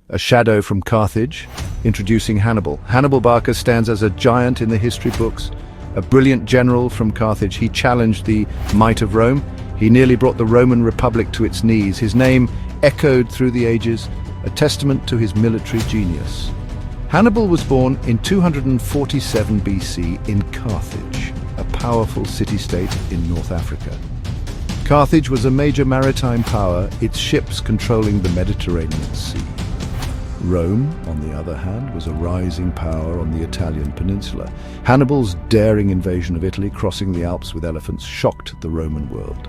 a shadow from Carthage. Introducing Hannibal. Hannibal Barca stands as a giant in the history books. A brilliant general from Carthage, he challenged the might of Rome. He nearly brought the Roman Republic to its knees. His name echoed through the ages, a testament to his military genius. Hannibal was born in 247 BC in Carthage, a powerful city-state in North Africa. Carthage was a major maritime power, its ships controlling the Mediterranean Sea. Rome, on the other hand, was a rising power on the Italian peninsula. Hannibal's daring invasion of Italy, crossing the Alps with elephants, shocked the Roman world.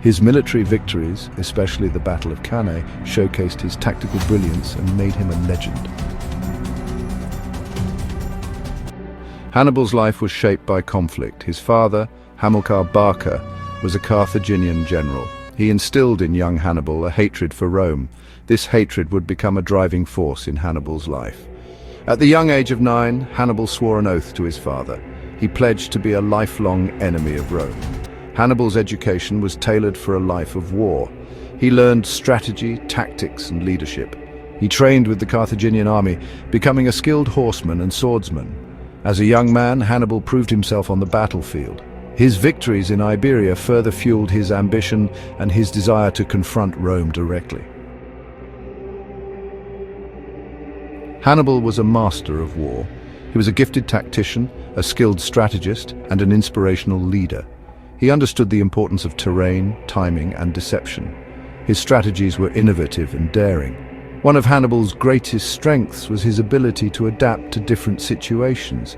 His military victories, especially the Battle of Cannae, showcased his tactical brilliance and made him a legend. Hannibal's life was shaped by conflict. His father, Hamilcar Barca, was a Carthaginian general. He instilled in young Hannibal a hatred for Rome. This hatred would become a driving force in Hannibal's life. At the young age of 9, Hannibal swore an oath to his father. He pledged to be a lifelong enemy of Rome. Hannibal's education was tailored for a life of war. He learned strategy, tactics, and leadership. He trained with the Carthaginian army, becoming a skilled horseman and swordsman. As a young man, Hannibal proved himself on the battlefield. His victories in Iberia further fueled his ambition and his desire to confront Rome directly. Hannibal was a master of war. He was a gifted tactician, a skilled strategist, and an inspirational leader. He understood the importance of terrain, timing, and deception. His strategies were innovative and daring. One of Hannibal's greatest strengths was his ability to adapt to different situations.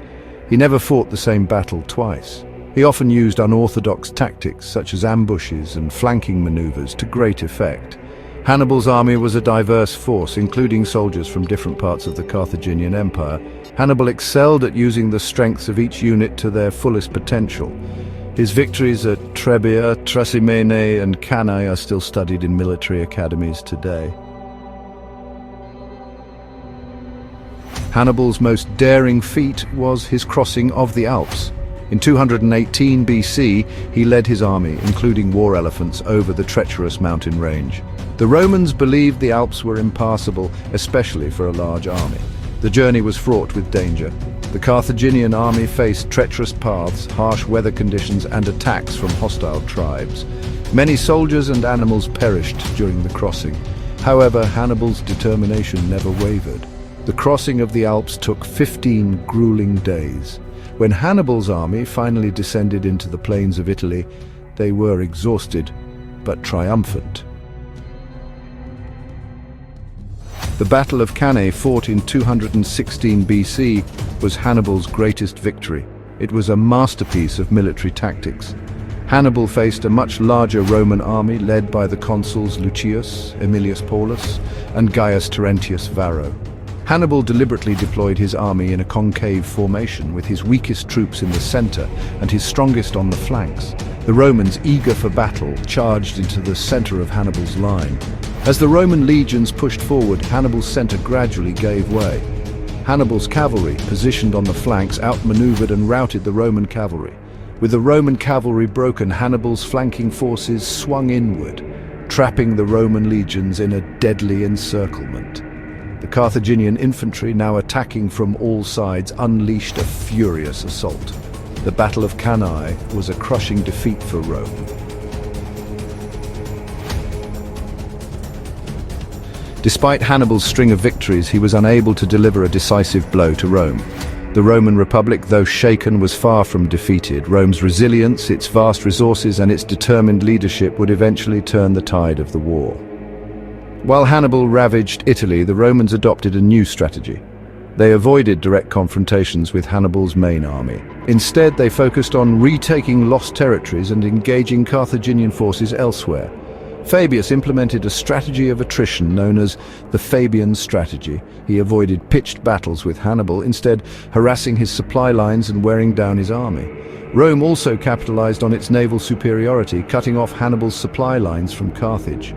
He never fought the same battle twice. He often used unorthodox tactics such as ambushes and flanking maneuvers to great effect. Hannibal's army was a diverse force, including soldiers from different parts of the Carthaginian Empire. Hannibal excelled at using the strengths of each unit to their fullest potential. His victories at Trebia, Trasimene, and Cannae are still studied in military academies today. Hannibal's most daring feat was his crossing of the Alps. In 218 BC, he led his army, including war elephants, over the treacherous mountain range. The Romans believed the Alps were impassable, especially for a large army. The journey was fraught with danger. The Carthaginian army faced treacherous paths, harsh weather conditions, and attacks from hostile tribes. Many soldiers and animals perished during the crossing. However, Hannibal's determination never wavered. The crossing of the Alps took 15 grueling days. When Hannibal's army finally descended into the plains of Italy, they were exhausted but triumphant. The Battle of Cannae, fought in 216 BC, was Hannibal's greatest victory. It was a masterpiece of military tactics. Hannibal faced a much larger Roman army led by the consuls Lucius, Aemilius Paulus, and Gaius Terentius Varro. Hannibal deliberately deployed his army in a concave formation, with his weakest troops in the center and his strongest on the flanks. The Romans, eager for battle, charged into the center of Hannibal's line. As the Roman legions pushed forward, Hannibal's center gradually gave way. Hannibal's cavalry, positioned on the flanks, outmaneuvered and routed the Roman cavalry. With the Roman cavalry broken, Hannibal's flanking forces swung inward, trapping the Roman legions in a deadly encirclement. The Carthaginian infantry, now attacking from all sides, unleashed a furious assault. The Battle of Cannae was a crushing defeat for Rome. Despite Hannibal's string of victories, he was unable to deliver a decisive blow to Rome. The Roman Republic, though shaken, was far from defeated. Rome's resilience, its vast resources, and its determined leadership would eventually turn the tide of the war. While Hannibal ravaged Italy, the Romans adopted a new strategy. They avoided direct confrontations with Hannibal's main army. Instead, they focused on retaking lost territories and engaging Carthaginian forces elsewhere. Fabius implemented a strategy of attrition known as the Fabian strategy. He avoided pitched battles with Hannibal, instead harassing his supply lines and wearing down his army. Rome also capitalized on its naval superiority, cutting off Hannibal's supply lines from Carthage.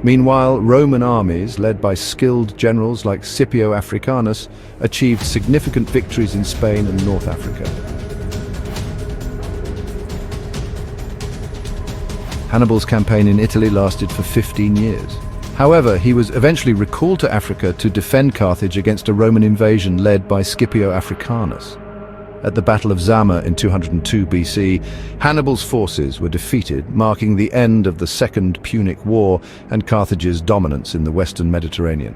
Meanwhile, Roman armies, led by skilled generals like Scipio Africanus, achieved significant victories in Spain and North Africa. Hannibal's campaign in Italy lasted for 15 years. However, he was eventually recalled to Africa to defend Carthage against a Roman invasion led by Scipio Africanus. At the Battle of Zama in 202 BC, Hannibal's forces were defeated, marking the end of the Second Punic War and Carthage's dominance in the Western Mediterranean.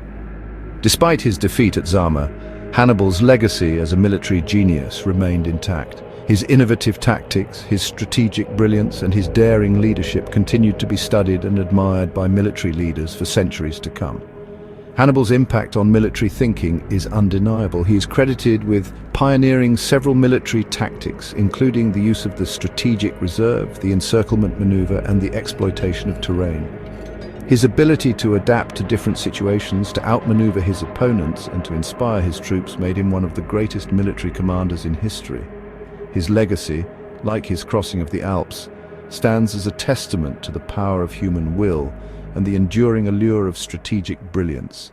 Despite his defeat at Zama, Hannibal's legacy as a military genius remained intact. His innovative tactics, his strategic brilliance, and his daring leadership continued to be studied and admired by military leaders for centuries to come. Hannibal's impact on military thinking is undeniable. He is credited with pioneering several military tactics, including the use of the strategic reserve, the encirclement maneuver, and the exploitation of terrain. His ability to adapt to different situations, to outmaneuver his opponents, and to inspire his troops made him one of the greatest military commanders in history. His legacy, like his crossing of the Alps, stands as a testament to the power of human will and the enduring allure of strategic brilliance.